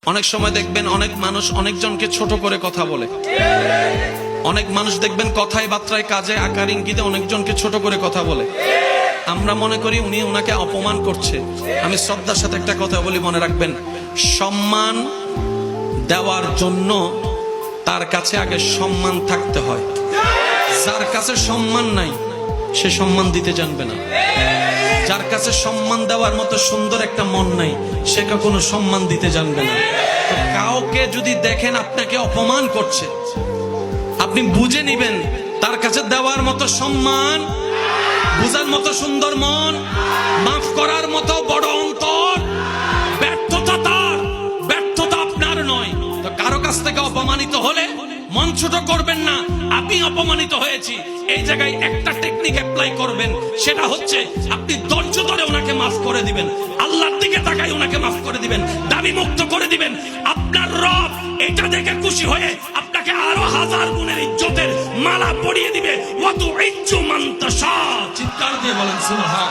অনেক সময় দেখবেন অনেক মানুষ অনেকজনকে ছোট করে কথা বলে। অনেক মানুষ দেখবেন কথায় বার্তায় কাজে আকার ইঙ্গিতে অনেকজনকে ছোট করে কথা বলে। আমরা মনে করি উনি ওনাকে অপমান করছে। আমি শ্রদ্ধার সাথে একটা কথা বলি, মনে রাখবেন, সম্মান দেওয়ার জন্য তার কাছে আগে সম্মান থাকতে হয়। যার কাছে সম্মান নাই সে সম্মান দিতে জানবে না। যার কাছে সম্মান দেওয়ার মতো সুন্দর একটা মন নাই সে কখনো সম্মান দিতে জানবে না। তো কাউকে যদি দেখেন আপনাকে অপমান করছে, আপনি বুঝে নিবেন তার কাছে দেওয়ার মতো সম্মান, বুঝার মতো সুন্দর মন, মাফ করার মতো বড় অন্তর, ব্যর্থতা তার, ব্যর্থতা আপনার নয়। তো কারো কাছ থেকে অপমানিত হলে মন ছোট করবেন না। আপনি অপমানিত হয়েছি, এই জায়গায় একটা টেকনিক অ্যাপ্লাই করবেন, সেটা হচ্ছে আপনি ধৈর্য ধরে ওনাকে মাফ করে দিবেন, আল্লাহর দিকে তাকাই ওনাকে মাফ করে দিবেন, দাবি মুক্ত করে দিবেন। আপনার রব এটা দেখে খুশি হয়ে আপনাকে আরো হাজার গুণের ইজ্জতের মালা পরিয়ে দিবে। ওয়াতু ইজ্জু মান তাশা। চিৎকার দিয়ে বলেন সুবহান।